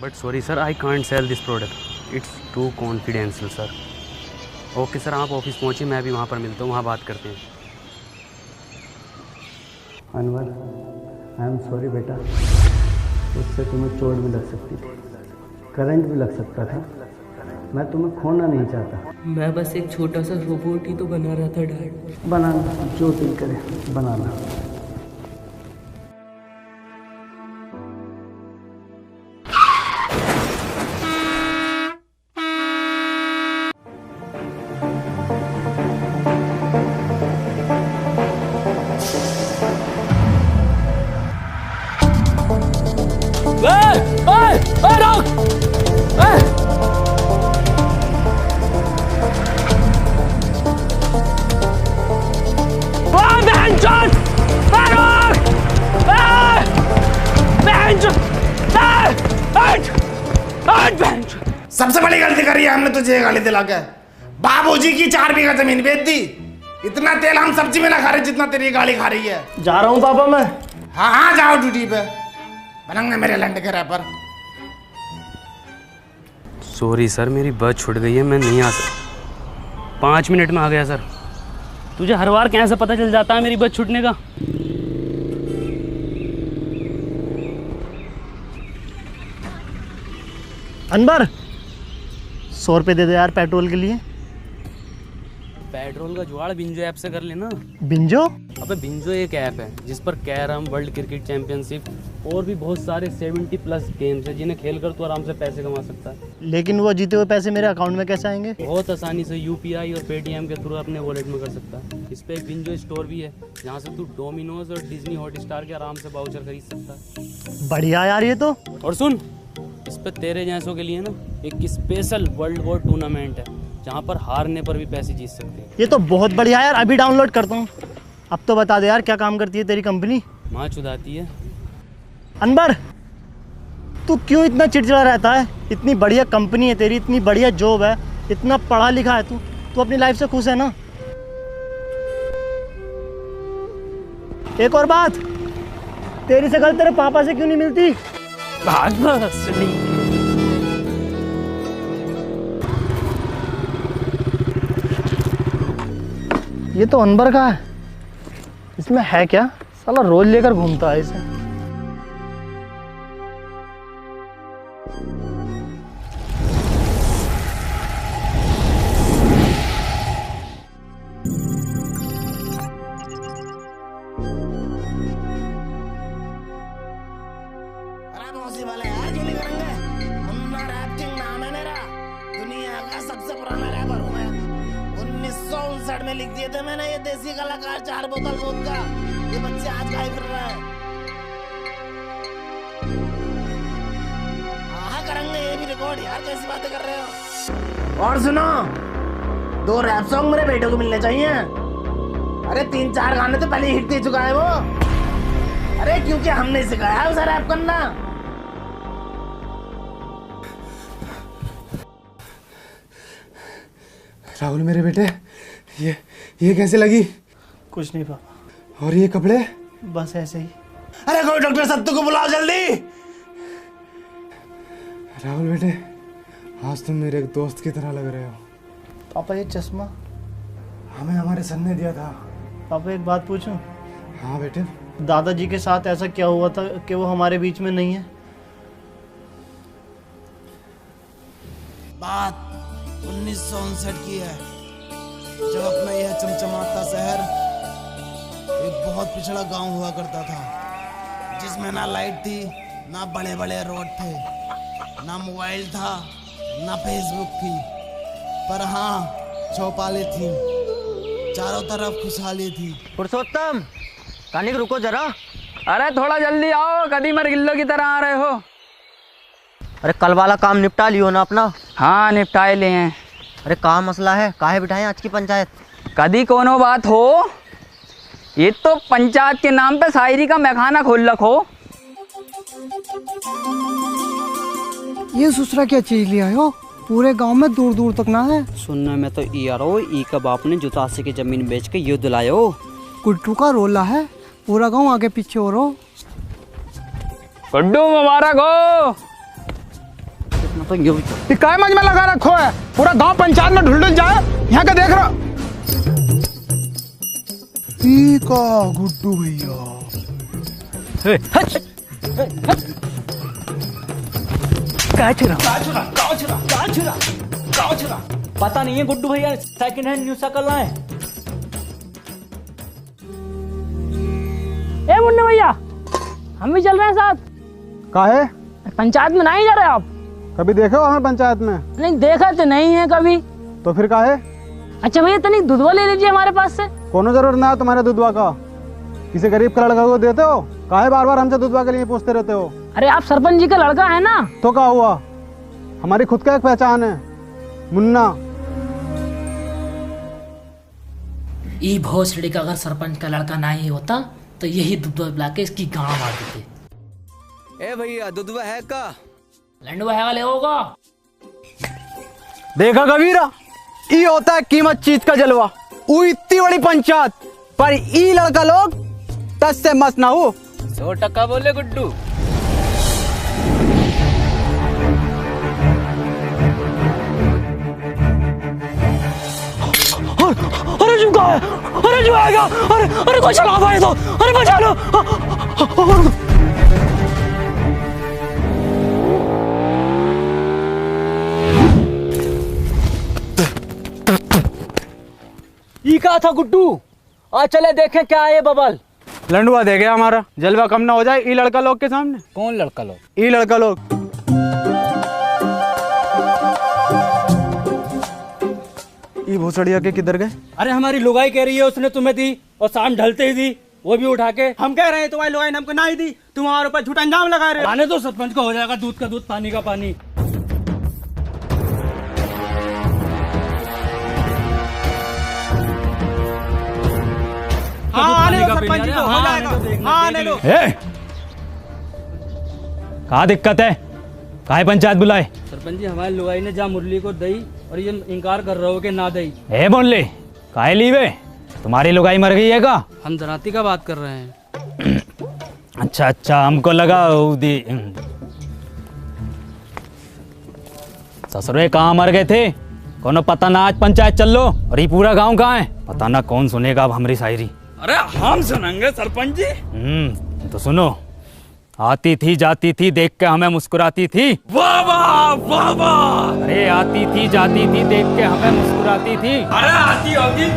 But sorry sir, I can't sell this product, it's too confidential sir. Okay sir, आप office पहुँचिए, मैं भी वहाँ पर मिलता हूँ, वहाँ बात करते हैं। अनवर, आई एम सॉरी बेटा, उससे तुम्हें चोट भी लग सकती थी, करंट भी लग सकता था। मैं तुम्हें खोना नहीं चाहता। मैं बस एक छोटा सा रोबोट ही तो बना रहा था डैड। बनाना, जो दिल करे बनाना। सबसे बड़ी गलती करी है हमने तुझे गाली दिला के। बाबूजी की 4 बीघा जमीन बेच दी। इतना तेल हम सब्जी में ना खा रहे जितना तेरी गाली खा रही है। जा रहा हूँ पापा मैं। हाँ हाँ जाओ ड्यूटी पे, बनंगे मेरे लंड के रैपर। सॉरी सर, मेरी बस छूट गई है, मैं नहीं आ सकता। 5 मिनट में आ गया सर। तुझे हर बार कैसे पता चल जाता है मेरी बस छूटने का? अनवर, 100 रुपये दे दे यार पेट्रोल के लिए। पेट्रोल का जुगाड़ बिंजो ऐप से कर लेना। बिंजो? अबे बिंजो एक ऐप है जिस पर कैरम, वर्ल्ड क्रिकेट चैंपियनशिप और भी बहुत सारे 70+ गेम्स हैं जिन्हें खेलकर तू आराम से पैसे कमा सकता है। लेकिन वो जीते हुए पैसे मेरे अकाउंट में कैसे आएंगे? बहुत आसानी से UPI और पेटीएम के थ्रू अपने वॉलेट में कर सकता है। इस पे एक बिंजो स्टोर भी है जहाँ से तू डोमिनोज और डिज्नी हॉटस्टार के आराम से वाउचर खरीद सकता है। बढ़िया यार ये तो। और सुन, इस पे तेरे जैसों के लिए ना एक स्पेशल वर्ल्ड वॉर टूर्नामेंट है जहाँ पर हारने पर भी पैसे जीत सकते हैं। ये तो बहुत बढ़िया यार, अभी डाउनलोड करता हूँ। अब तो बता दे यार, क्या काम करती है तेरी कंपनी? माँ चुदाती है। अनवर, तू क्यों इतना चिड़चिड़ा रहता है? इतनी बढ़िया कंपनी है तेरी, इतनी बढ़िया जॉब है, इतना पढ़ा लिखा है तू अपनी लाइफ से खुश है ना? एक और बात, तेरी शक्ल तेरे पापा से क्यों नहीं मिलती? ये तो अनवर का है, इसमें है क्या? साला रोज लेकर घूमता है इसे। में लिख दिए थे मैंने, ये देसी कलाकार 4 बोतल वोदका, ये बच्चे आज गाय फिर रहे हैं। हाँ करेंगे ये भी रिकॉर्ड यार, कैसी बातें कर रहे हो। और सुनो, 2 रैप सॉन्ग मेरे बेटे को मिलने चाहिए। अरे 3-4 गाने तो पहले हिट दे चुका है वो। अरे क्योंकि हमने सिखाया उसे रैप करना। राहुल मेरे बेटे, ये कैसे लगी? कुछ नहीं पापा। और ये कपड़े? बस ऐसे ही। अरे कोई डॉक्टर सत्तू को बुलाओ जल्दी। राहुल बेटे, आज तुम मेरे एक दोस्त की तरह लग रहे हो। पापा ये चश्मा हमें हमारे सन ने दिया था। पापा एक बात पूछूं? हाँ बेटे। दादाजी के साथ ऐसा क्या हुआ था कि वो हमारे बीच में नहीं है? बात 1959 की है, जब अपना यह चमचमाता शहर एक बहुत पिछड़ा गांव हुआ करता था, जिसमें ना लाइट थी, ना बड़े बड़े रोड थे, ना मोबाइल था, ना फेसबुक थी, पर हाँ चौपालें थी, चारों तरफ खुशहाली थी। पुरुषोत्तम, कानिक रुको जरा। अरे थोड़ा जल्दी आओ, कदी मर गिल्लो की तरह आ रहे हो। अरे कल वाला काम निपटा लियो ना अपना? हाँ निपटाए लिए हैं। अरे कहाँ मसला है, काहे बिठाएं आज की पंचायत? कदी कोनो बात हो, ये तो पंचायत के नाम पे शायरी का मैखाना खोल रखो। ये सुसरा क्या चीज लिया हो? पूरे गांव में दूर दूर तक ना है। सुनने में तो यारो ई का बाप ने जुतासी की जमीन बेच के युद्ध लायो। गुड्डू का रोला है, पूरा गांव आगे पीछे हो रहा। गुड्डू मुबारक हो। तो यो भी ये काय मंज में लगा रखो है, पूरा गांव पंचायत में ढुलढुल जाए, यहाँ का देख रहा। का गुड्डू भैया पता नहीं है गुड्डू भैया सेकंड हैंड न्यू साइकिल लाए। ए मुन्ना भैया, हम भी चल रहे हैं साथ। काहे? पंचायत में नहीं जा रहे आप? कभी देखे हो हमें पंचायत में? नहीं देखा तो नहीं है कभी। तो फिर काहे? अच्छा भैया तनिक दूधवा ले लीजिए हमारे पास से। कोनो जरूरत ना है तुम्हारे दूधवा का, किसी गरीब का लड़का को देते हो, काहे बार बार हमसे दूधवा के लिए पूछते रहते हो? अरे आप सरपंच जी का लड़का है ना? तो क्या हुआ, हमारी खुद का एक पहचान है, मुन्ना। ई भोसड़ी का अगर सरपंच का लड़का नहीं होता तो यही दुधवा पिला के इसकी गांव मार देते। ए भैया दुधवा है का? लंडवा है वाले होगा। देखा कबीरा, ई होता है कीमत चीज का जलवा। वो इतनी बड़ी पंचायत पर ई लड़का लोग तस से मस ना हो। 100% बोले गुड्डू। अरे झुका है, अरे झुकाएगा, अरे कोई चला भाई तो, अरे बचा लो। ई का था गुड्डू, आज चले देखें क्या है ये बबल। लंडुआ दे गया हमारा, जलवा कम ना हो जाए ई लड़का लोग के सामने। कौन लड़का लोग? ई लड़का लोग। ई भोसड़िया के किधर गए? अरे हमारी लुगाई कह रही है उसने तुम्हें दी और शाम ढलते ही दी, वो भी उठा के। हम कह रहे हैं तुम्हारी लुगाई ने हमको नहीं दी, तुम हमारे ऊपर झूठा इंजाम लगा रहे हो। आने तो सरपंच को हो जाएगा दूध का दूध पानी का पानी। कहाँ दिक्कत है, काहे पंचायत बुलाए? सरपंच जी हमारी लुगाई ने जा मुरली को दई और ये इनकार कर रहे हो कि ना दई। ए बोल ले, काहे लीवे? तुम्हारी लुगाई मर गई है का? हम धराती का बात कर रहे हैं। अच्छा अच्छा, हमको लगा दी। ससुरे कहाँ मर गए थे? कोनो पता ना, आज पंचायत चल लो। और ये पूरा गांव कहाँ है? पता ना कौन सुनेगा अब हमारी शायरी। अरे हम सुनेंगे सरपंच जी। तो सुनो। आती थी जाती थी देख के हमें मुस्कुराती थी। वाह वाह वाह वाह। अरे आती थी जाती थी देख के हमें मुस्कुराती थी। अरे आती होगी।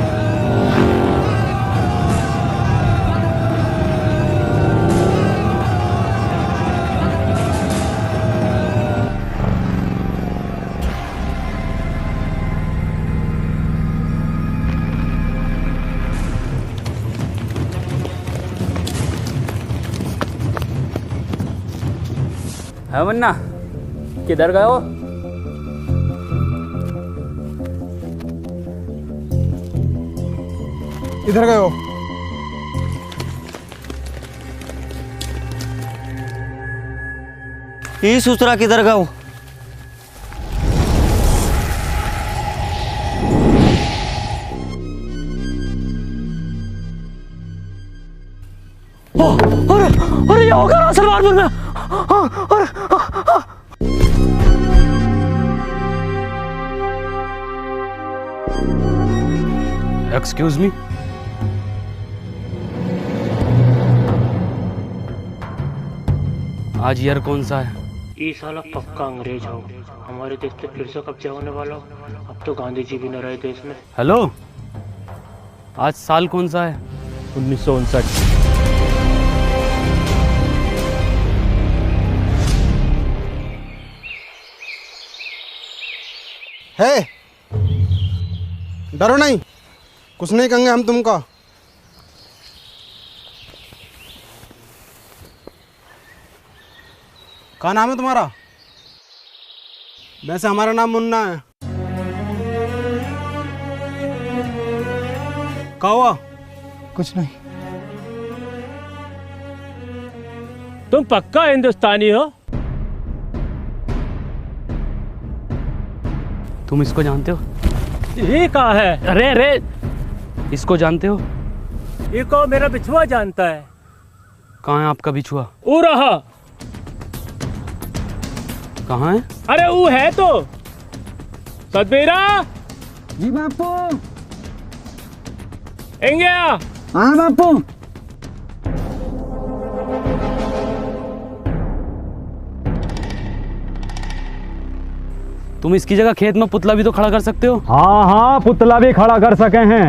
है मुन्ना, किधर गए हो? इधर गए हो? ये सूचना किधर गए हो? अरे ये होगा ना सलमानपुर में। एक्सक्यूज मी, आज ईयर कौन सा है? ये साला पक्का अंग्रेज हो, हमारे देश पे फिर से कब्जा होने वाला हो। अब तो गांधी जी भी न रहे देश में। हेलो, आज साल कौन सा है? 1959। है, डरो नहीं, कुछ नहीं कहेंगे हम तुमको। क्या नाम है तुम्हारा? वैसे हमारा नाम मुन्ना है। क्या हुआ? कुछ नहीं। तुम पक्का हिंदुस्तानी हो? तुम इसको जानते हो? ये कहाँ है? अरे अरे, इसको जानते हो? ये को मेरा बिछुआ जानता है। कहाँ है आपका बिछुआ? वो रहा। कहाँ है? अरे वो है तो सतबीरा। जी बापू। गया। हाँ बापू। तुम इसकी जगह खेत में पुतला भी तो खड़ा कर सकते हो। हाँ हाँ, पुतला भी खड़ा कर सके हैं,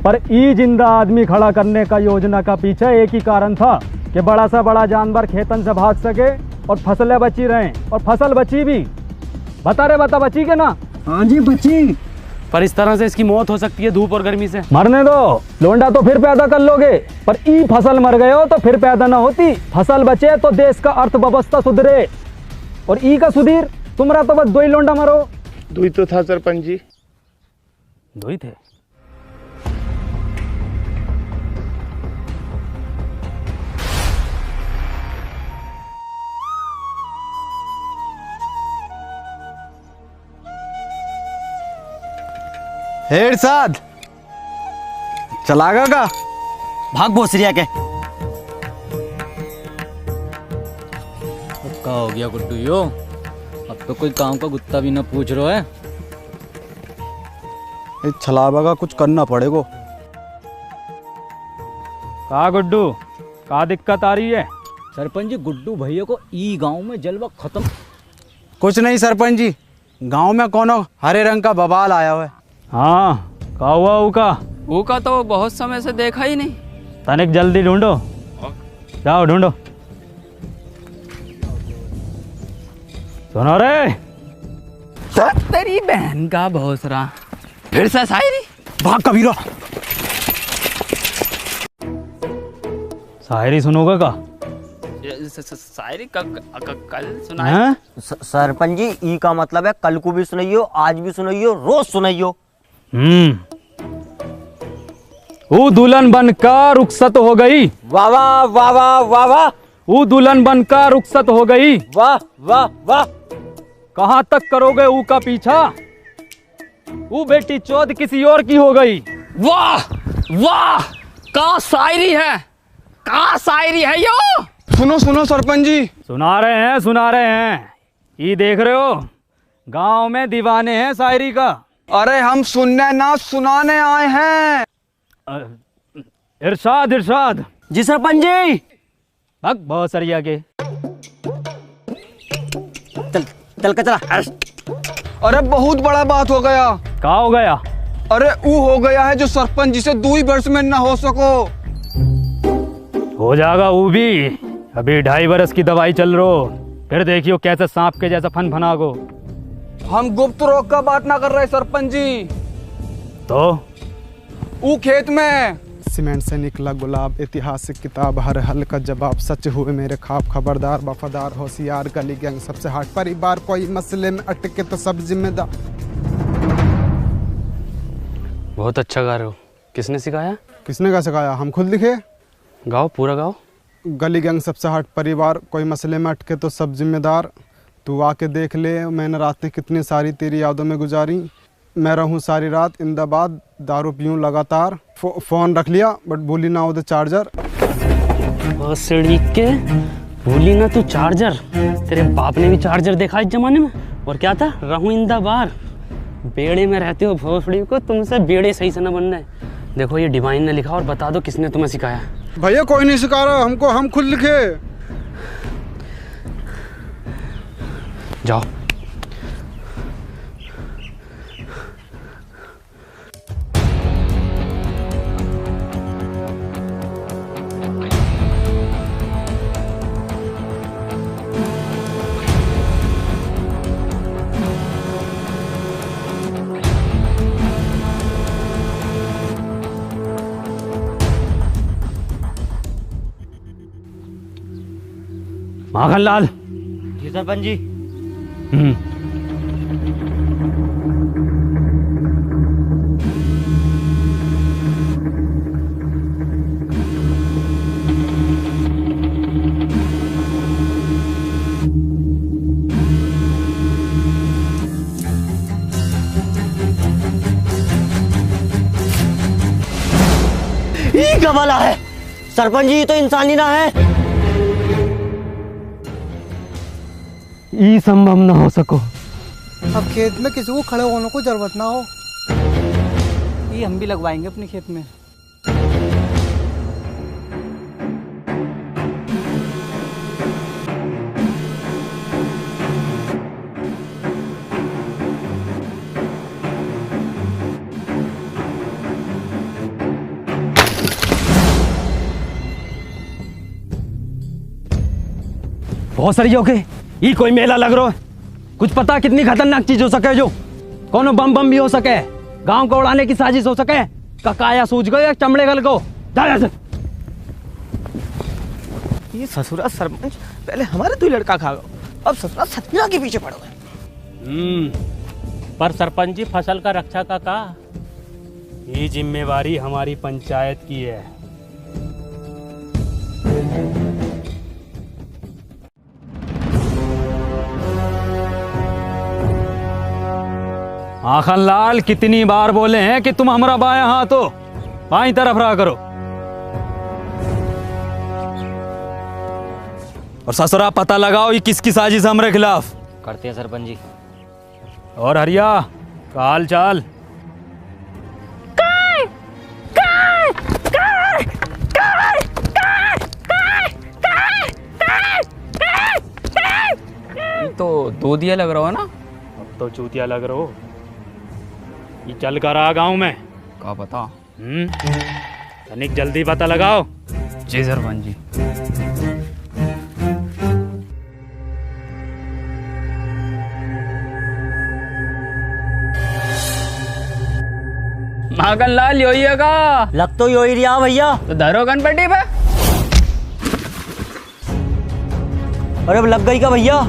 पर ई जिंदा आदमी खड़ा करने का योजना का पीछे एक ही कारण था कि बड़ा सा बड़ा जानवर खेतन से भाग सके और फसलें बची रहें, और फसल बची भी। बता बची के ना? हाँ जी बची। पर इस तरह से इसकी मौत हो सकती है धूप और गर्मी से। मरने दो, लोंडा तो फिर पैदा कर लोगे, पर ई फसल मर गए हो तो फिर पैदा ना होती। फसल बचे तो देश का अर्थव्यवस्था सुधरे, और ई का सुधीर तुम्हारा तो बस दो ही लोंडा मरो। दो ही तो था सरपंच जी। दो ही थे। हेड साध चलागा का भाग भोसरिया के। क्या हो गया गुड्डू यो? अब तो कोई काम का गुत्ता भी ना पूछ रहा है। इस छलावा का कुछ करना पड़ेगा। का गुड्डू, का दिक्कत आ रही है? सरपंच जी, गुड्डू भैया को ई गांव में जलवा खत्म। कुछ नहीं सरपंच जी, गांव में कोनो हरे रंग का बवाल आया हुआ है। हाँ, का हुआ ऊका तो बहुत समय से देखा ही नहीं। तनिक जल्दी ढूंढो, जाओ ढूंढो। सुनो रे, तेरी बहन का भोसरा फिर से शायरी। भाग कबीरा। शायरी सुनोगे का? शायरी कल सुनाए। सरपंच जी, ई का मतलब है कल को भी सुनाइयो, आज भी सुनाइयो, रोज सुनाइयो। वो दुल्हन बनकर रुखसत हो गई। वाह वाह वाह वाह वाह वाह। वो दुल्हन बनकर रुखसत हो गई। वाह वाह वाह। कहाँ तक करोगे ऊ का पीछा? वो बेटी चौध किसी और की हो गई। वाह वाह, का शायरी है, का शायरी है यो। सुनो सुनो सरपंच जी, सुना रहे हैं। ये देख रहे हो, गांव में दीवाने हैं शायरी का। अरे हम सुनने ना सुनाने आए हैं। इरशाद। जी सरपंच जी। भग बहुत सरिया के। चल के चला। अरे बहुत बड़ा बात हो गया। क्या हो गया? अरे वो हो गया है जो सरपंच जी से 2 वर्ष में न हो सको। हो जाएगा वो भी। अभी 2.5 वर्ष की दवाई चल रही, फिर देखियो कैसे सांप के जैसा फनागो। हम गुप्त रोग का बात ना कर रहे सरपंच जी। तो वो खेत में सीमेंट से निकला गुलाब, ऐतिहासिक किताब, हर हल का जवाब, सच हुए मेरे ख्वाब, खबरदार वफादार होशियार, गली गैंग सबसे हट, परिवार कोई मसले में अटके तो सब जिम्मेदार। बहुत अच्छा गा रहे हो। किसने सिखाया? किसने का सिखाया? हम खुद लिखे। गाओ, पूरा गाओ। गली गैंग सबसे हट, परिवार कोई मसले में अटके तो सब जिम्मेदार, तू आके देख ले मैंने रातें कितनी सारी तेरी यादों में गुजारी, मैं रहूं सारी रात इंदाबाद, दारू पीऊं लगातार, फोन रख लिया बट भूली ना उधर चार्जर। के भूली ना तू चार्जर। तेरे बाप ने भी चार्जर देखा इस जमाने में। और क्या था? रहूं इंदाबाद। बेड़े में रहते हो भोसड़ी को, तुमसे बेड़े सही से न बनना है। देखो ये डिवाइन ने लिखा, और बता दो किसने तुम्हें सिखाया। भैया कोई नहीं सिखा रहा हमको, हम खुद लिखे। जाओ। माखन लाल। जी सरपंच जी। ये क्या वाला है सरपंच जी? ये तो इंसानी ना है। ये संभव ना हो सको। अब खेत में किसी को खड़े होने को जरूरत ना हो। ये हम भी लगवाएंगे अपने खेत में। बहुत सारी हो गई। ये कोई मेला लग रहा है, कुछ पता कितनी खतरनाक चीज हो सके, जो कोनो बम बम भी हो सके, गांव को उड़ाने की साजिश हो सके, काया सूझ गए चमड़े गल को। ये ससुरा सरपंच पहले हमारे तो लड़का खा गो, अब ससुरा सतना के पीछे पड़ गए। पर सरपंच जी फसल का रक्षा का ये जिम्मेवारी हमारी पंचायत की है। आखन लाल कितनी बार बोले हैं कि तुम हमारा बाएं हाथ हो, बाईं तरफ रहा करो। और ससुरा पता लगाओ ये किसकी साजिश हमारे खिलाफ। करते हैं सरपंच जी। और हरिया का हाल चाल? तो दो दिया लग रहा हो ना। अब तो चूतिया लग रहा हो। ये चल कर आ गाँव में का पता। तनिक जल्दी पता लगाओ। जी सरपंच जी। मागन लाल योइएगा। लग तो यो ही रिया भैया। तो धरो गणपति पे। अरे अब लग गई का भैया।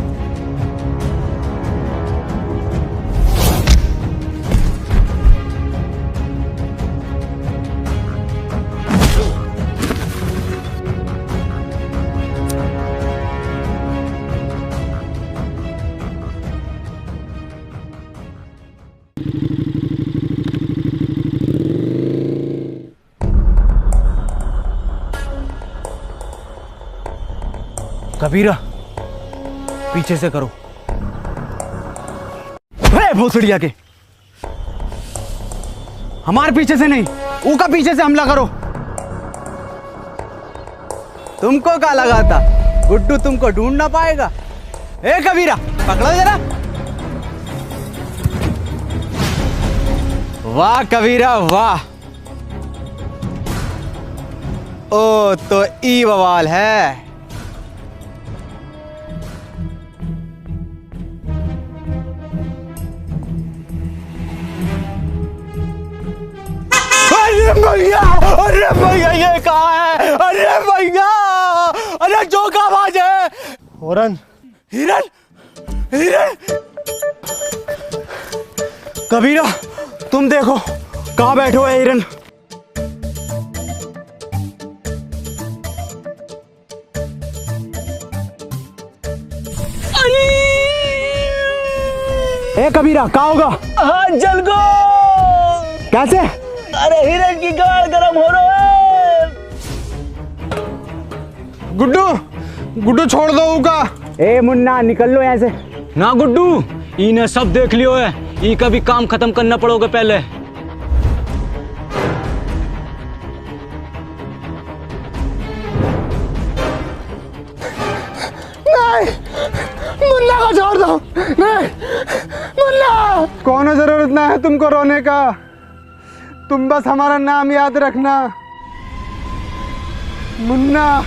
कबीरा पीछे से करो। भोसड़िया के हमारे पीछे से नहीं, ऊका पीछे से हमला करो। तुमको क्या लगा था गुड्डू तुमको ढूंढ ना पाएगा? ए कबीरा पकड़ो जरा। वाह कबीरा वाह। ओ तो ई बवाल है। अरे भैया ये कहाँ है? अरे भैया, अरे जो का आवाज है। हिरन हिरन हिरन। कबीरा तुम देखो कहाँ बैठे हो हिरन। ए कबीरा कहाँ होगा? हाँ जल गो। कैसे? अरे हिरन की गाड़ गरम हो रहा है। गुड्डू गुड्डू छोड़ दो उका। ए मुन्ना निकल लो यहाँ से। ना गुड्डू, इन्हें सब देख लियो है, ई का भी काम खत्म करना पड़ोगे पहले। नहीं मुन्ना को छोड़ दो। नहीं मुन्ना, कोनो जरूरत ना है तुमको रोने का, तुम बस हमारा नाम याद रखना मुन्ना।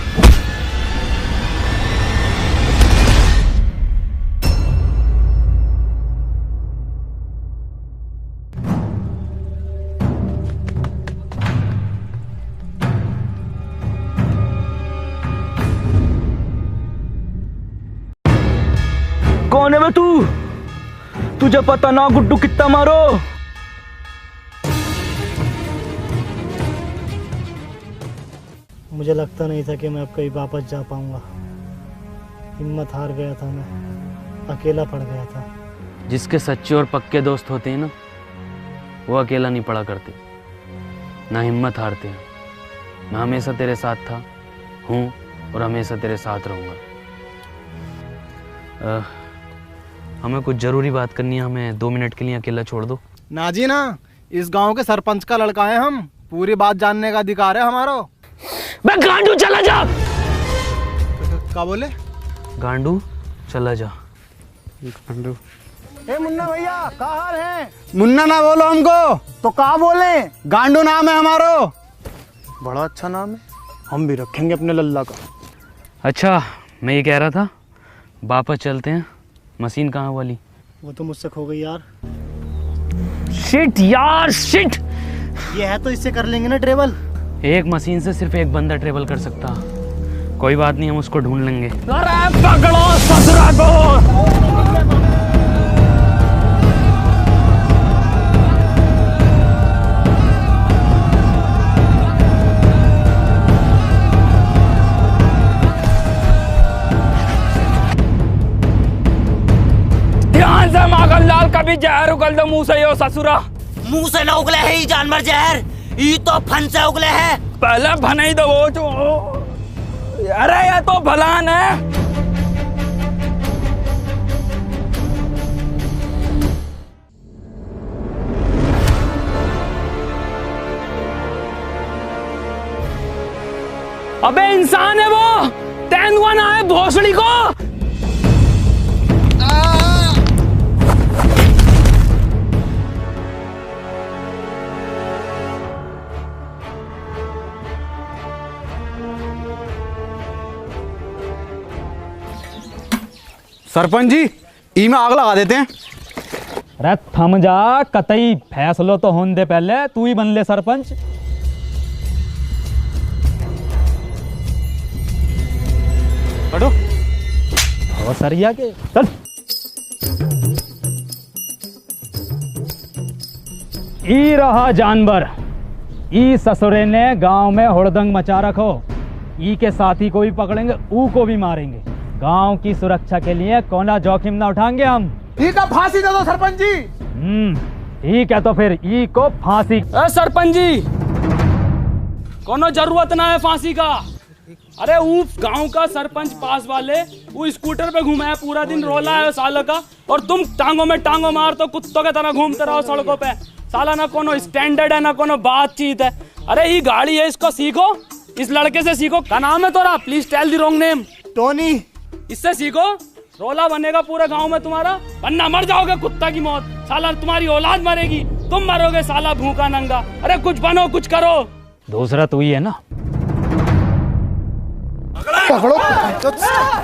कौन है बे तू? तुझे पता ना गुड्डू कितना मारो? मुझे लगता नहीं था कि मैं अब कहीं वापस जा पाऊंगा। हिम्मत हार गया था, मैं अकेला पड़ गया था। जिसके सच्चे और पक्के दोस्त होते हैं ना, वो अकेला नहीं पड़ा करते, ना हिम्मत हारते हैं। मैं हमेशा तेरे साथ था, हूँ और हमेशा तेरे साथ रहूँगा। हमें कुछ जरूरी बात करनी है, हमें 2 मिनट के लिए अकेला छोड़ दो। ना जी ना, इस गांव के सरपंच का लड़का है हम, पूरी बात जानने का अधिकार है हमारा। मैं गांडू चला जा। क्या बोले? गांडू चला जा। गांडू ए मुन्ना भैया, क्या हाल है? मुन्ना ना बोलो हमको, तो क्या बोले? गांडू नाम है हमारो। बड़ा अच्छा नाम है, हम भी रखेंगे अपने लल्ला का। अच्छा, मैं ये कह रहा था, वापस चलते हैं। मशीन कहाँ वाली? वो तो मुझसे खो गई यार। शिट यार, शिट। ये है तो इससे कर लेंगे ना ट्रेवल। एक मशीन से सिर्फ एक बंदा ट्रेवल कर सकता। कोई बात नहीं, हम उसको ढूंढ लेंगे। अरे पकड़ो ससुरा को। ध्यान से माखनलाल, कभी जहर उगल दो मुंह से यो ससुरा। मुंह से ना उगले है ये जानवर जहर, ये तो फन से उगले है। पहले भनाई दो वो जो। अरे ये तो भलान है। अबे इंसान है वो, तेंदुआ ना है भोसड़ी को। सरपंच जी, ई में आग लगा देते हैं। अरे थम जा, कतई फैसलो तो होने दे, पहले तू ही बन ले सरपंच। हटो। और सरिया के चल। ई रहा जानवर, ई ससुरे ने गांव में हुड़दंग मचा रखो। ई के साथी को भी पकड़ेंगे, ऊ को भी मारेंगे। गांव की सुरक्षा के लिए कोना जोखिम ना उठाएंगे हम। ठीक है, फांसी दे दो सरपंच जी। ठीक है, तो फिर ई को फांसी। सरपंच जी, कोनो जरूरत ना है फांसी का। अरे वो गांव का सरपंच पास वाले वो स्कूटर पे घूमा है, पूरा दिन रोला है सालों का, और तुम टांगों में टांगों मार तो कुत्तों के तरह घूमते रहो सड़कों पे। साला ना कोनो स्टैंडर्ड है ना कोनो बातचीत है। अरे ये गाड़ी है, इसको सीखो, इस लड़के से सीखो। क्या नाम है तोरा? Please tell the wrong name. Tony. इससे सीखो, रोला बनेगा पूरे गांव में तुम्हारा, वरना मर जाओगे कुत्ता की मौत। साला तुम्हारी औलाद मरेगी, तुम मरोगे साला भूखा नंगा। अरे कुछ बनो, कुछ करो। दूसरा तू ही है ना। पकड़ो,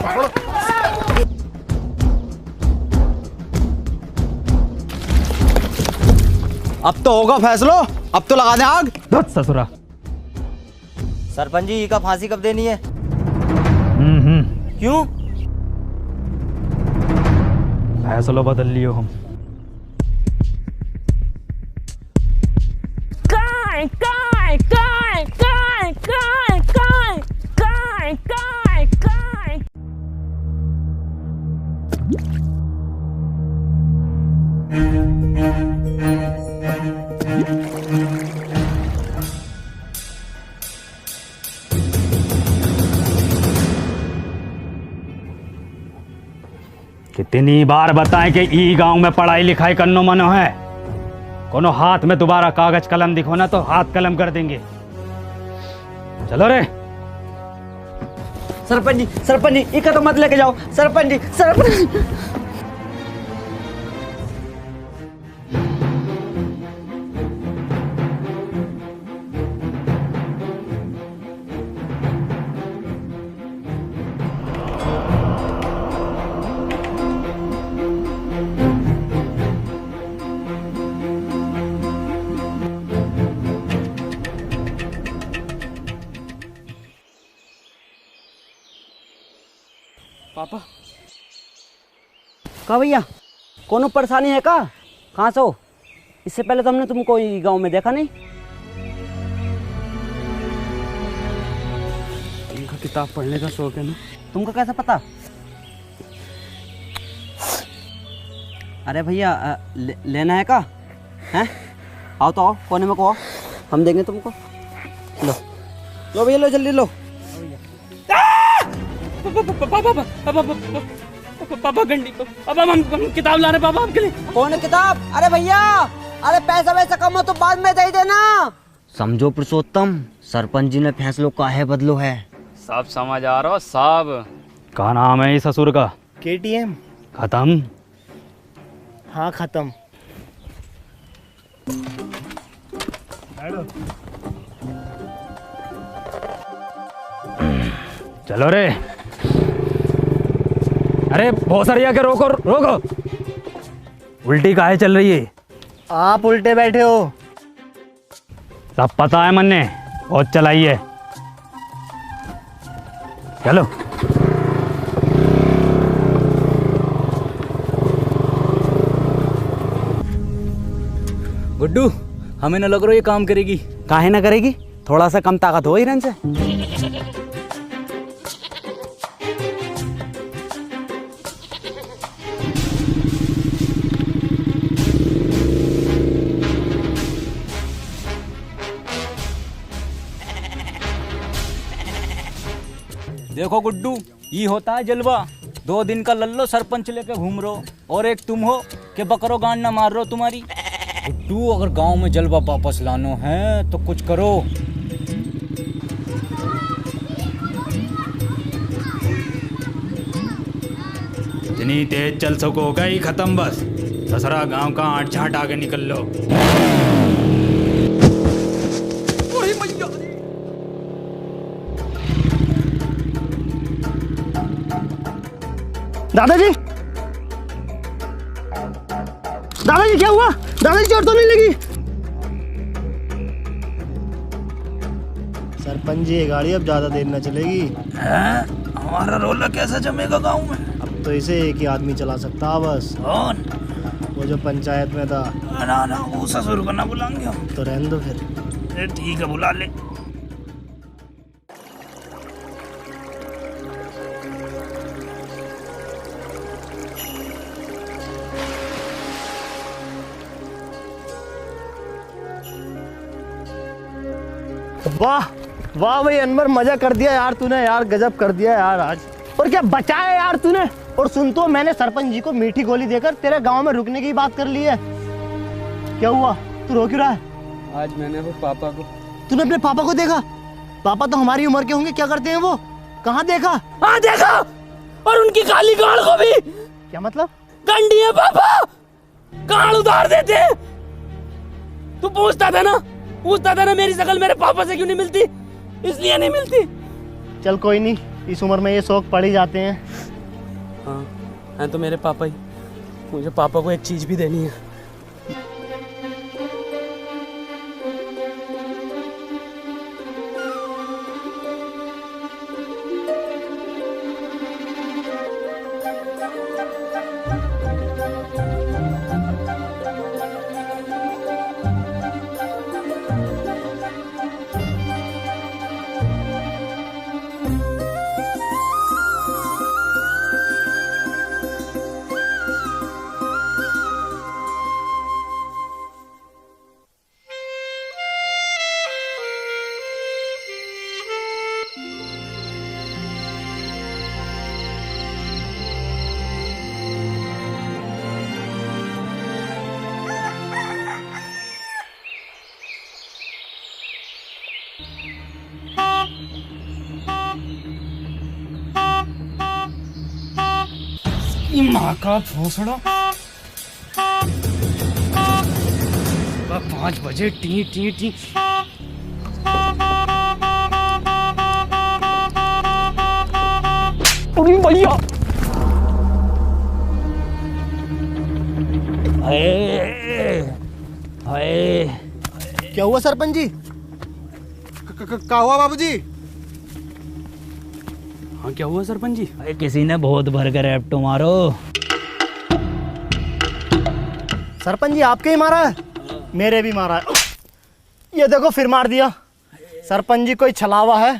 पकड़ो। अब तो होगा फैसलो, अब तो लगा दें आग। ससुरा। सरपंच जी का फांसी कब देनी है? क्यों? फैसलो बदल लियो हम। काय काय काय काय काय काय काय काय काय। कितनी बार बताएं कि ई गांव में पढ़ाई लिखाई करनो मनो है। कोनो हाथ में दोबारा कागज कलम दिखो ना तो हाथ कलम कर देंगे। चलो रे। सरपंच जी, इका तो मत लेके जाओ। सरपंच जी, सरपंच। पापा का भैया, कोनो परेशानी है का? कहाँ से हो? इससे पहले तो हमने तुमको गांव में देखा नहीं। इनका किताब पढ़ने का शौक है ना। तुमको कैसा पता? अरे भैया, लेना है का? हैं? आओ तो आओ, कोने में को आओ, हम देंगे तुमको। लो भैया, लो जल्दी लो। पापा गंडी को पापा हम किताब ला रहे पापा आपके लिए। कौन है किताब? अरे भैया, अरे पैसा वैसा कम हो तो बाद में दे देना। समझो पुरुषोत्तम, सरपंच जी ने फैसलो काहे बदलो है। सब समझ आ रहा हो सब। क्या नाम है इस ससुर का? KTM। खत्म? हाँ खत्म। चलो रे। अरे भोसरिया के रोको रोको, उल्टी काहे चल रही है? आप उल्टे बैठे हो। सब पता है मन्ने, बहुत चलाई है। चलो। गुड्डू, हमें न लग रहा ये काम करेगी। काहे ना करेगी, थोड़ा सा कम ताकत हो हिरन से। देखो गुड्डू, ये होता है जलवा। 2 दिन का लल्लो सरपंच लेके घूम रहो, और एक तुम हो कि बकरो गांड ना मार रहो तुम्हारी। गुड्डू, अगर गांव में जलवा वापस लानो है तो कुछ करो। जितनी तेज चल सको गई खत्म बस। ससरा गांव का आठ झाट आगे निकल लो। दादाजी, दादाजी क्या हुआ? दादाजी चोट तो नहीं लगी? सरपंच जी, ये गाड़ी अब ज्यादा देर न चलेगी। हमारा रोला कैसे जमेगा गांव में? अब तो इसे एक ही आदमी चला सकता है बस। कौन? वो जो पंचायत में था। ना ना, वो ससुर को ना बुलाएंगे हम। तो रहने दो फिर। ठीक है, बुला ले। वाह वाह भाई अनवर, मजा कर दिया यार तूने। यार गजब कर दिया यार आज। और क्या बचाया यार तूने। और सुन तो, मैंने सरपंच जी को मीठी गोली देकर तेरे गांव में रुकने की बात कर ली है। क्या हुआ, तू रो क्यों रहा है? आज मैंने वो पापा को। तूने अपने पापा को देखा? पापा तो हमारी उम्र के होंगे, क्या करते हैं वो? कहाँ देखा? हाँ देखा, और उनकी काली गाड़ को भी। क्या मतलब? गंडी है पापा, गाड़ उतार देते हैं। तू पूछता था ना मेरी शकल मेरे पापा से क्यों नहीं मिलती? इसलिए नहीं मिलती। चल कोई नहीं, इस उम्र में ये शौक पड़ ही जाते हैं। हाँ, हैं तो मेरे पापा ही। मुझे पापा को एक चीज भी देनी है। माँ का भोसड़ा। 5 बजे टी टी टी। भैया क्या हुआ सरपंच जी? क्या हुआ बाबूजी? हाँ क्या हुआ सरपंच जी? अरे किसी ने बहुत भर कर रैप्टो मारो। सरपंच जी आपके ही मारा है? मेरे भी मारा है। ये देखो फिर मार दिया। सरपंच जी कोई छलावा है?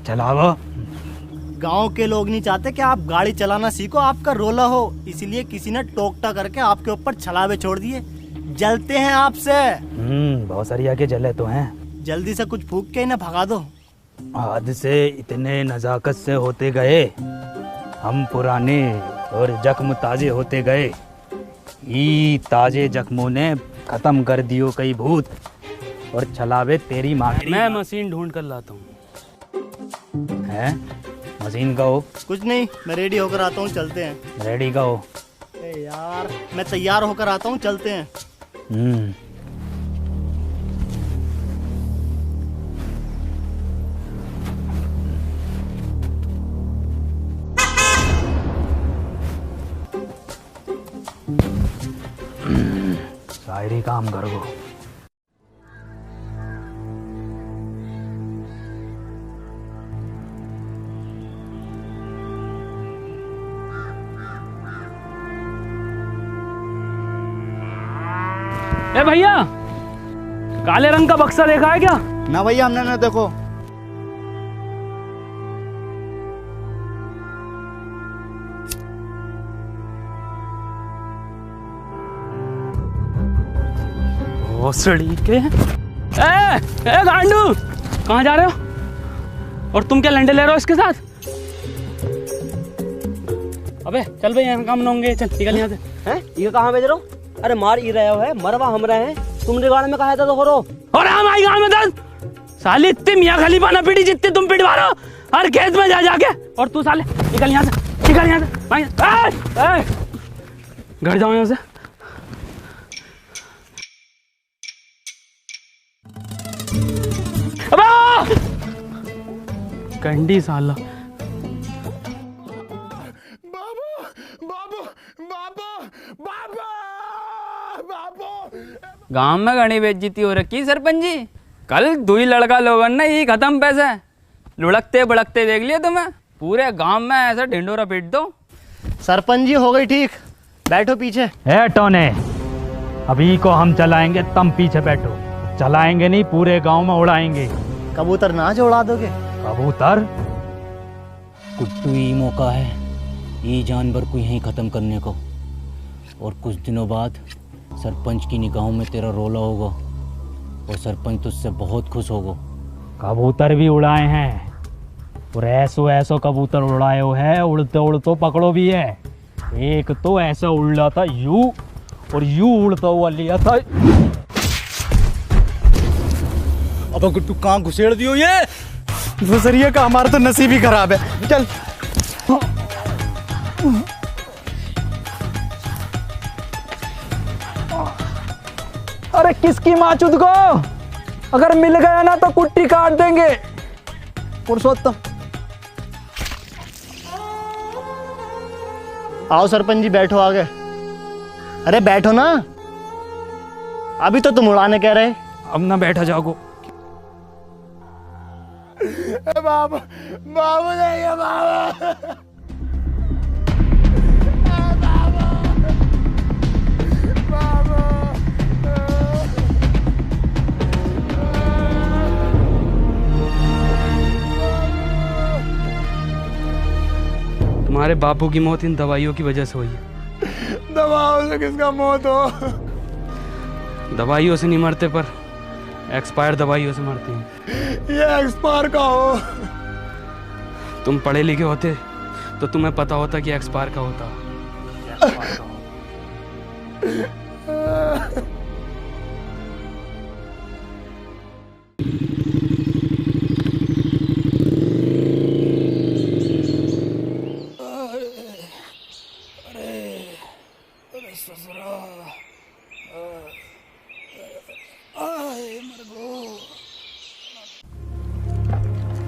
छलावा? गांव के लोग नहीं चाहते कि आप गाड़ी चलाना सीखो, आपका रोला हो, इसलिए किसी ने टोकटा करके आपके ऊपर छलावे छोड़ दिए। जलते हैं आपसे। बहुत सारी आके जले तो हैं। जल्दी से कुछ फूंक के इन्हें भगा दो। आज से इतने नजाकत से होते गए हम पुराने और जख्म ताजे होते गए। ये ताजे जख्मों ने खत्म कर दियो कई भूत और चलावे तेरी माँ। मैं मशीन ढूंढ कर लाता हूँ। है मशीन का हो? कुछ नहीं, मैं रेडी होकर आता हूँ, चलते हैं। रेडी का हो? यार मैं तैयार होकर आता हूँ, चलते हैं। शायरी काम कर गो। ए भैया, काले रंग का बक्सा देखा है क्या? ना भैया, हमने ना देखो। भोसड़ी के। ए गांडू, कहाँ जा रहे हो? और तुम क्या लंडे ले रहे हो इसके साथ? अबे चल भाई, यहाँ काम ना होंगे, चल निकल यहाँ से। हैं? ये कहाँ भेज रहे हो? अरे मार ही रहे हो है, मरवा हम रहे हैं। तुमने गाड़ में कहा था तो करो। और हम आई गाँव में दस साले इतने मियाँ खलीफा ना पीटी जितने तुम पिटवा रहे हो हर खेत में जा जाके। और तू साले निकल यहाँ से, निकल यहाँ से। घर जाओ यहाँ से। कंडी साला। गांव में घनी बेइज्जती हो रखी सरपंच जी। कल दुई लड़का लोगन ने ये खत्म पैसे लुढ़कते बड़कते देख लिया तुम्हें। पूरे गांव में ऐसा ढिंडोरा पीट दो। सरपंच जी हो गई ठीक, बैठो पीछे। है टोने, अभी को हम चलाएंगे, तुम पीछे बैठो। चलाएंगे नहीं, पूरे गांव में उड़ाएंगे। कबूतर नाच उड़ा दोगे? कबूतर? कुट्टू ये मौका है ये जानवर को यहीं ख़त्म करने को। और कुछ दिनों बाद सरपंच की निगाहों में तेरा रोला होगा और सरपंच तुझसे बहुत खुश होगा। कबूतर भी उड़ाए हैं और ऐसो कबूतर उड़ाए हो है, उड़ते उड़ते पकड़ो भी है। एक तो ऐसा उड़ा था यू और यू उड़ता हुआ लिया था। अब गुट्टू कहाँ घुसेड़ दियो ये? घुसरिया का हमारा तो नसीब ही खराब है। चल अरे किसकी माचुद को, अगर मिल गया ना तो कुट्टी काट देंगे। पुरुषोत्तम आओ सरपंच जी, बैठो आगे। अरे बैठो ना, अभी तो तुम उड़ाने कह रहे। अब ना बैठा जाओ। बाबू बाबू नहीं है बाबू। तुम्हारे बापू की मौत इन दवाइयों की वजह से हुई है। दवाओं से किसका मौत हो? दवाइयों से नहीं मरते, पर एक्सपायर दवाइयों से मरते हैं। ये एक्सपायर का हो? तुम पढ़े लिखे होते तो तुम्हें पता होता कि एक्सपायर का होता।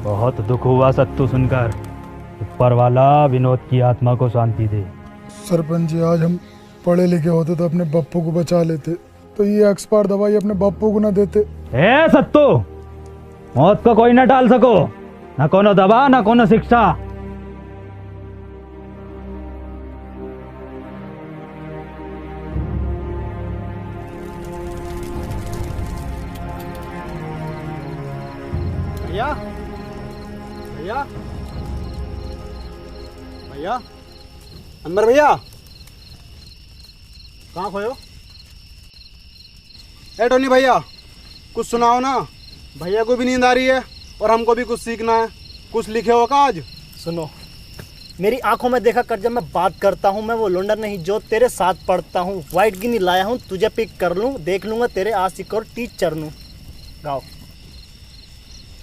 बहुत दुख हुआ सत्तू सुनकर। ऊपर वाला विनोद की आत्मा को शांति दे। सरपंच जी, आज हम पढ़े लिखे होते तो अपने बप्पू को बचा लेते, तो ये एक्सपायर दवाई अपने बप्पू को ना देते। ए सत्तू, मौत को कोई ना टाल सको, ना कोनो दवा ना कोनो शिक्षा। भैया भैया भैया, अंदर भैया, कहाँ खोयो? ए टोनी भैया, कुछ सुनाओ ना। भैया को भी नींद आ रही है और हमको भी कुछ सीखना है। कुछ लिखे हो का आज? सुनो, मेरी आंखों में देखा कर, जब मैं बात करता हूँ मैं वो लोंडा नहीं जो तेरे साथ पढ़ता हूँ। वाइट गिनी लाया हूँ तुझे पिक कर लूँ, देख लूंगा तेरे आशिक और टीचर नू। गाओ।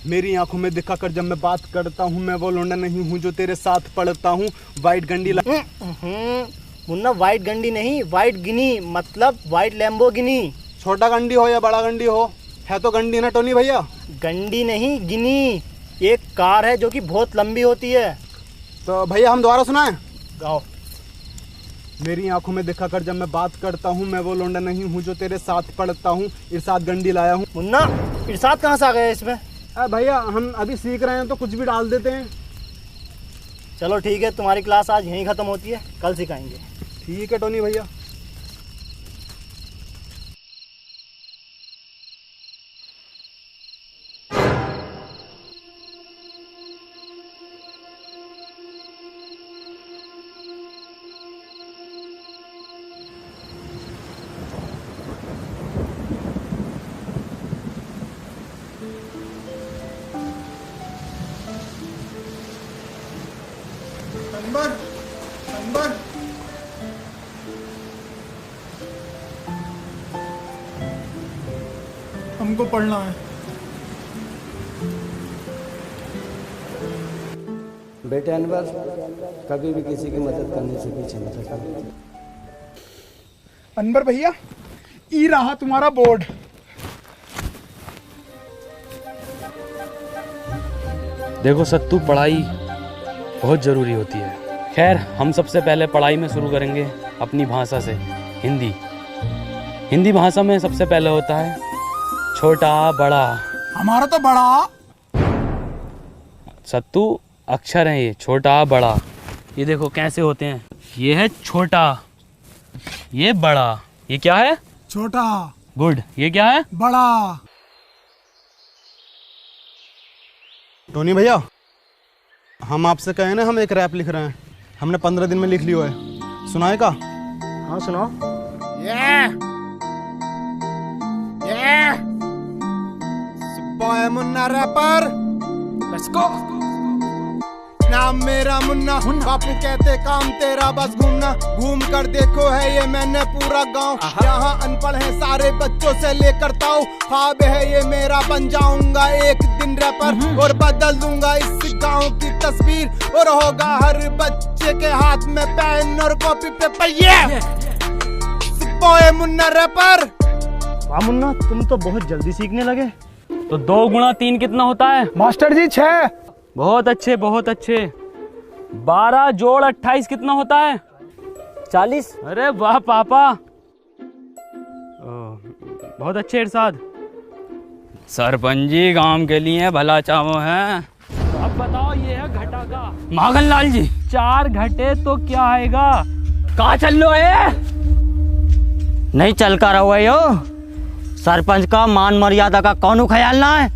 मेरी आंखों में दिखा कर जब मैं बात करता हूँ मैं वो लोंडा नहीं हूँ जो तेरे साथ पढ़ता हूँ। वाइट गंडी मुन्ना वाइट गंडी नहीं, वाइट गिनी मतलब वाइट लैम्बोर्गिनी। छोटा गंडी हो या बड़ा गंडी हो, है तो गंडी ना टोनी भैया। गंडी नहीं गिनी, एक कार है जो कि बहुत लंबी होती है। तो भैया हम दोबारा सुनाएं? गाओ। मेरी आंखों में देखा कर जब मैं बात करता हूँ मैं वो लोंडा नहीं हूँ जो तेरे साथ पढ़ता हूँ। इरशाद गंडी लाया हूँ। मुन्ना इरशाद कहाँ से आ गया इसमें? भैया हम अभी सीख रहे हैं तो कुछ भी डाल देते हैं। चलो ठीक है, तुम्हारी क्लास आज यहीं ख़त्म होती है, कल सिखाएंगे। ठीक है टोनी भैया। नंबर हमको पढ़ना है। बेटे अनवर, कभी भी किसी की मदद करने से पीछे मत हटना। अनवर भैया, ई रहा तुम्हारा बोर्ड। देखो सत्तू, पढ़ाई बहुत ज़रूरी होती है। खैर, हम सबसे पहले पढ़ाई में शुरू करेंगे अपनी भाषा से, हिंदी। हिंदी भाषा में सबसे पहले होता है छोटा बड़ा। हमारा तो बड़ा। सत्तू अक्षर है ये, छोटा बड़ा। ये देखो कैसे होते हैं। ये है छोटा, ये बड़ा। ये क्या है? छोटा। गुड। ये क्या है? बड़ा। टोनी भैया, हम आपसे कहे ना, हम एक रैप लिख रहे हैं, हमने 15 दिन में लिख लिया है। सुनाए का? हाँ सुनाओ। Boy Munna rapper, let's go. नाम मेरा मुन्ना, बापू कहते काम तेरा बस घूमना। घूम कर देखो है ये मैंने पूरा गांव, यहाँ अनपढ़ है सारे बच्चों से लेकर ताऊ। ख्वाब है ये मेरा, बन जाऊंगा एक दिन रैपर और बदल दूंगा इस गांव की तस्वीर। और होगा हर बच्चे के हाथ में पेन और कॉपी पेपर। ये बॉय मुन्ना रैपर। वाह मुन्ना, तुम तो बहुत जल्दी सीखने लगे। तो 2 गुणा 3 कितना होता है? मास्टर जी 6। बहुत अच्छे, बहुत अच्छे। 12 जोड़ 28 कितना होता है? 40। अरे वाह पापा, बहुत अच्छे इरशाद। सरपंच जी गांव के लिए भला चाहो है। अब बताओ, ये है घटा का। माखन लाल जी, 4 घटे तो क्या आएगा? कहाँ चल लो है? नहीं चल कर रहो है यो। सरपंच का मान मर्यादा का कौन ख्याल ना है?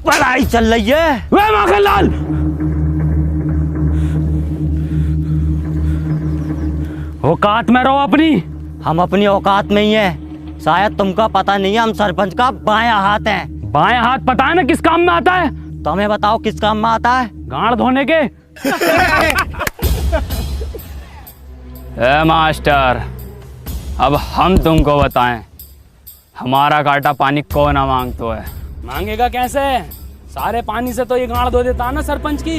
पढ़ाई चल रही है। वे माखन लाल, औकात में रहो अपनी। हम अपनी औकात में ही है। शायद तुमका पता नहीं है, हम सरपंच का बायां हाथ हैं। बायां हाथ पता है ना किस काम में आता है? तुम्हें बताओ किस काम में आता है? गांड धोने के। ए मास्टर, अब हम तुमको बताएं, हमारा काटा पानी कौन ना मांगतो है? मांगेगा कैसे? सारे पानी से तो ये गांड धो देता ना सरपंच की।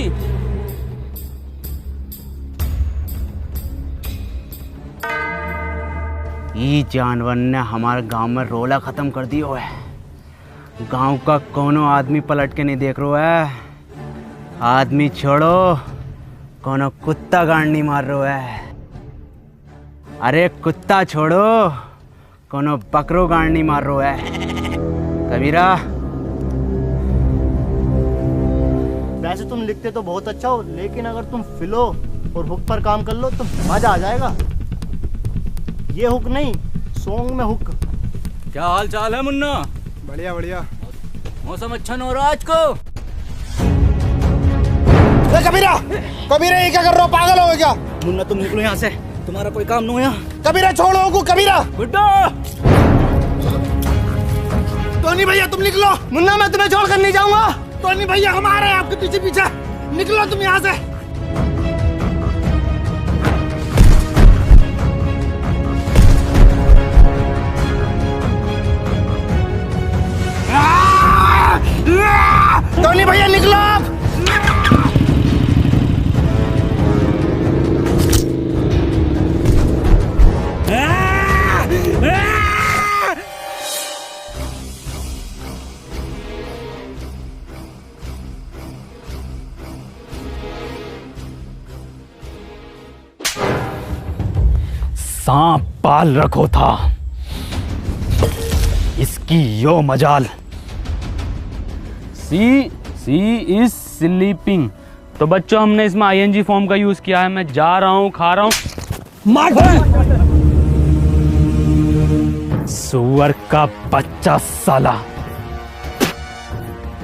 ये जानवर ने हमारे गांव में रोला खत्म कर दिया है। गांव का कोनो आदमी पलट के नहीं देख रहा है। आदमी छोड़ो, कोनो कुत्ता गांड नहीं मार रहा है। अरे कुत्ता छोड़ो, कोनो बकरो गांड नहीं मार रहा है। कबीरा, वैसे तुम लिखते तो बहुत अच्छा हो, लेकिन अगर तुम फिलो और हुक पर काम कर लो तो मजा आ जाएगा। ये हुक नहीं, सॉन्ग में हुक। क्या हाल चाल है मुन्ना? बढ़िया बढ़िया। मौसम अच्छा न हो रहा आज को। कबीरा, कबीरा ये क्या कर रहे हो? पागल हो क्या? मुन्ना तुम निकलो यहाँ से, तुम्हारा कोई काम नहीं है यहाँ। कबीरा छोड़ो को। कबीरा, टोनी भैया तुम निकलो। मुन्ना मैं तुम्हें छोड़कर नहीं जाऊंगा। टोनी भैया हम आ रहे हैं आपके पीछे पीछे। निकलो तुम यहाँ से। टोनी भैया निकलो आप। सांप पाल रखो था, इसकी यो मजाल। सी इज स्लीपिंग। तो बच्चों हमने इसमें ING फॉर्म का यूज किया है। मैं जा रहा हूँ, खा रहा हूँ। सुअर का बच्चा साला,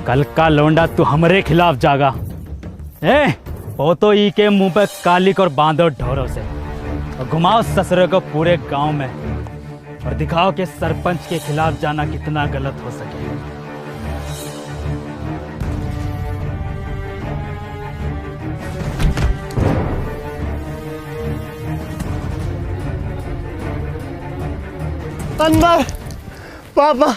कल का लौंडा तू हमारे खिलाफ जागा। वो तो ई के मुंह पे कालिक और बांधो ढोरों से, और घुमाओ ससुरे को पूरे गांव में, और दिखाओ कि सरपंच के खिलाफ जाना कितना गलत हो सके। अंदर पापा,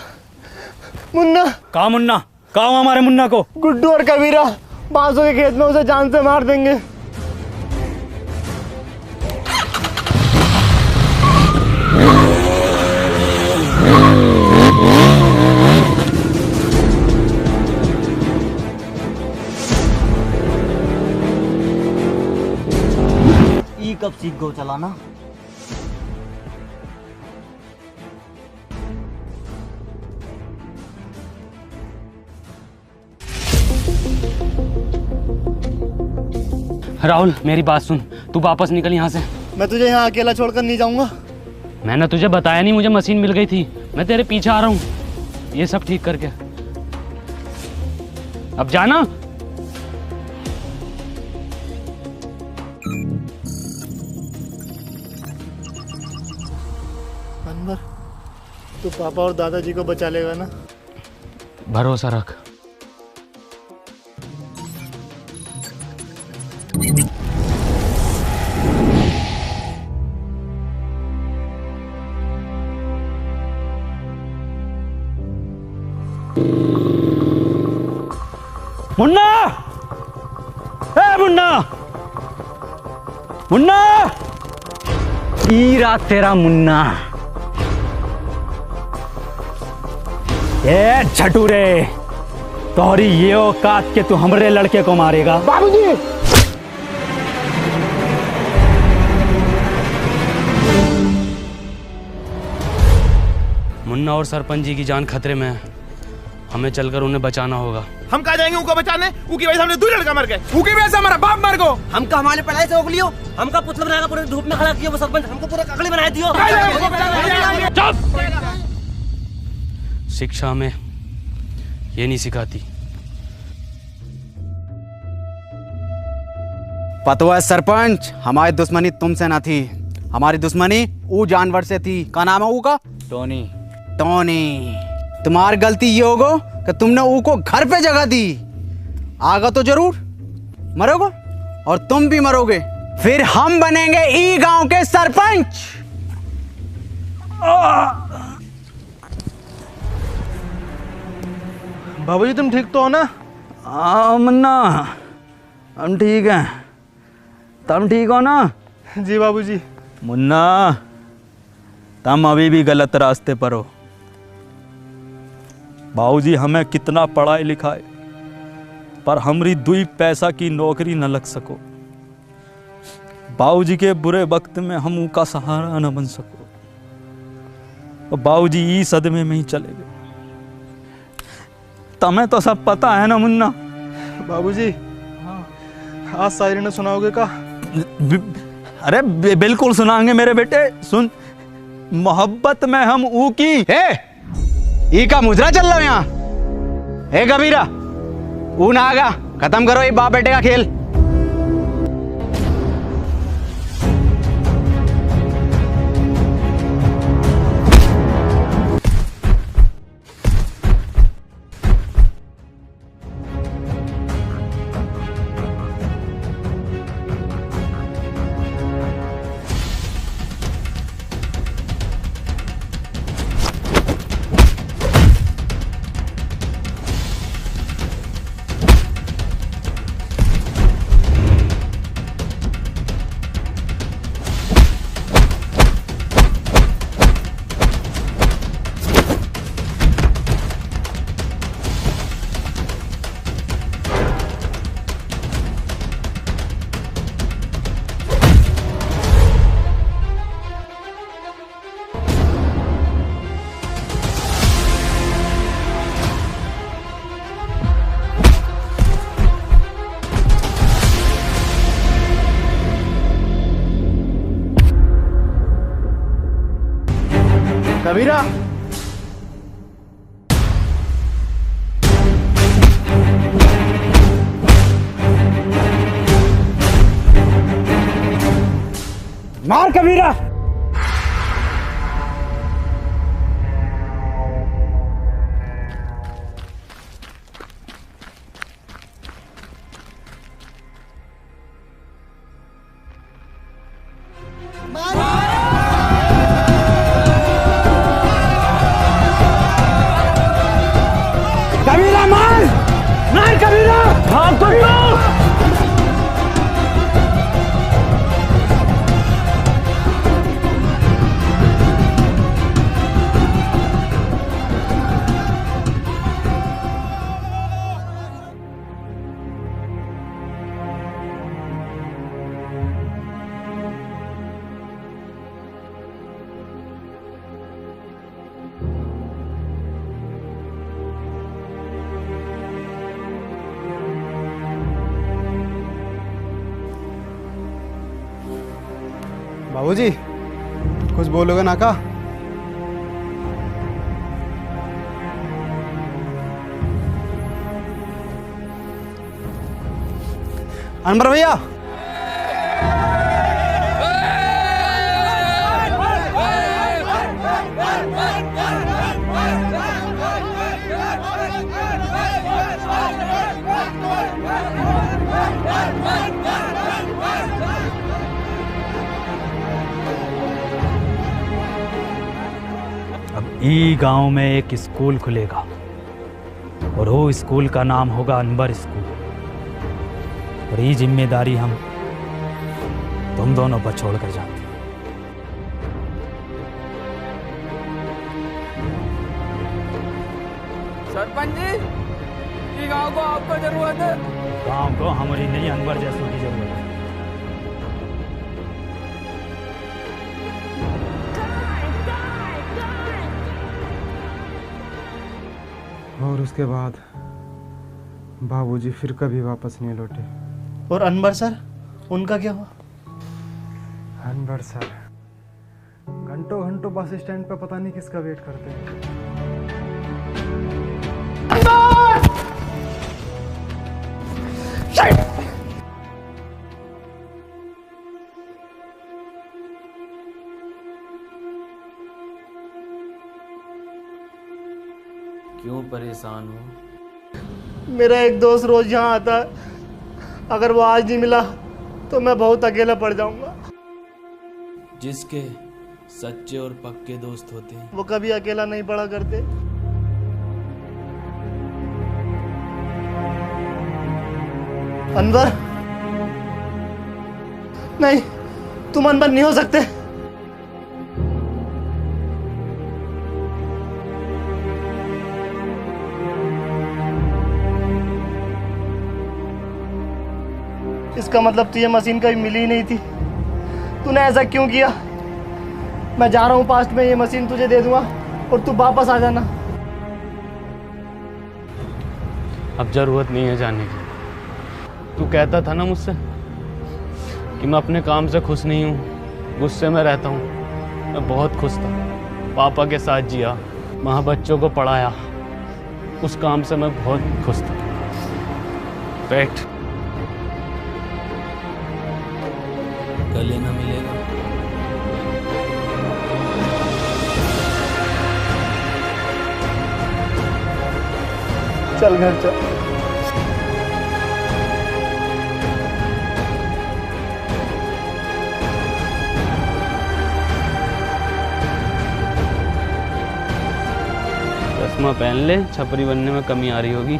मुन्ना। कहा मुन्ना? कहा हमारे मुन्ना को? गुड्डू और कबीरा बांसों के खेत में उसे जान से मार देंगे। ई कब सीख गो चलाना? राहुल मेरी बात सुन, तू वापस निकल यहाँ से। मैं तुझे यहाँ अकेला छोड़कर नहीं जाऊंगा। मैंने तुझे बताया नहीं, मुझे मशीन मिल गई थी। मैं तेरे पीछे आ रहा हूँ, ये सब ठीक करके। अब जाना। अनवर, तू पापा और दादाजी को बचा लेगा ना? भरोसा रख। मुन्ना! मुन्ना! मुन्ना! ईरा तेरा मुन्ना। झटूरे, तोहरी ये औकात के तू हमरे लड़के को मारेगा? बाबूजी! मुन्ना और सरपंच जी की जान खतरे में है, हमें चलकर उन्हें बचाना होगा। हम कहा जाएंगे उनको बचाने? उनकी वजह से हमने 2 लड़का मर गए, उनकी वजह से हमारा बाप मर गो। हमका हमारे पढ़ाई से उगलियो, हमका पुतला बनाकर पूरे धूप में खड़ा किया वो सरपंच, हमको पूरा ककड़ी बना दियो। चुप! शिक्षा में ये नहीं सिखाती। पतवा सरपंच, हमारी दुश्मनी तुमसे ना थी, हमारी दुश्मनी वो जानवर से थी। क्या नाम है वो का? टोनी। टोनी, तुम्हारी गलती ये होगो कि तुमने वो को घर पे जगह दी। आगा तो जरूर मरोगे, और तुम भी मरोगे, फिर हम बनेंगे ई गांव के सरपंच। बाबूजी तुम ठीक तो हो ना? हाँ मुन्ना, हम ठीक हैं। तुम ठीक हो ना? जी बाबूजी। मुन्ना, तुम अभी भी गलत रास्ते पर हो। बाबूजी हमें कितना पढ़ाई लिखाए, पर हमारी 2 पैसा की नौकरी न लग सको। बाबूजी के बुरे वक्त में हम उनका सहारा न बन सको, और बाबूजी ई सदमे में ही चले गए। तुम्हें तो सब पता है ना मुन्ना? बाबूजी, आज शायरी ने सुनाओगे का? अरे बिल्कुल सुनाएंगे मेरे बेटे। सुन, मोहब्बत में हम ऊ की ई का मुजरा चल रहा है यहाँ। हे कबीरा, ऊ ना आगा, खत्म करो ये बाप बेटे का खेल। कबीरा, मार कबीरा। कबीरा मार, मार कबीरा। हाँ कबीरा। बाबूजी, कुछ बोलोगे ना का? अनवर भैया, अब ई गांव में एक स्कूल खुलेगा और वो स्कूल का नाम होगा अनवर स्कूल। और ये जिम्मेदारी हम तुम दोनों पर छोड़ कर जाते हैं। सरपंच जी, ये गांव को आपको जरूरत है। गांव को हमारी नहीं, अनवर जैसों की जरूरत है। और उसके बाद बाबूजी फिर कभी वापस नहीं लौटे। और अनवर सर, उनका क्या हुआ? अनवर सर घंटों घंटों बस स्टैंड पे पता नहीं किसका वेट करते हैं। क्यों परेशान हो? मेरा एक दोस्त रोज यहाँ आता है, अगर वो आज नहीं मिला तो मैं बहुत अकेला पड़ जाऊंगा। जिसके सच्चे और पक्के दोस्त होते हैं वो कभी अकेला नहीं पड़ा करते। अनवर, नहीं, तुम अनवर नहीं हो सकते। इसका मतलब तुझे मशीन कभी मिली ही नहीं थी। तूने ऐसा क्यों किया? मैं जा रहा हूँ पास्ट में, ये मशीन तुझे दे दूंगा और तू वापस आ जाना। अब जरूरत नहीं है जाने की। तू कहता था ना मुझसे कि मैं अपने काम से खुश नहीं हूँ, गुस्से में रहता हूँ। मैं बहुत खुश था, पापा के साथ जिया, वहाँ बच्चों को पढ़ाया, उस काम से मैं बहुत खुश था। बैठ, गले ना मिलेगा। चल घर चल। चश्मा पहन ले, छपरी बनने में कमी आ रही होगी।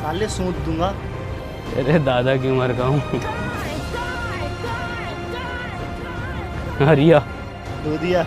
साले सूंद दूंगा। तेरे दादा की उम्र का हूँ। हरिया दूधिया।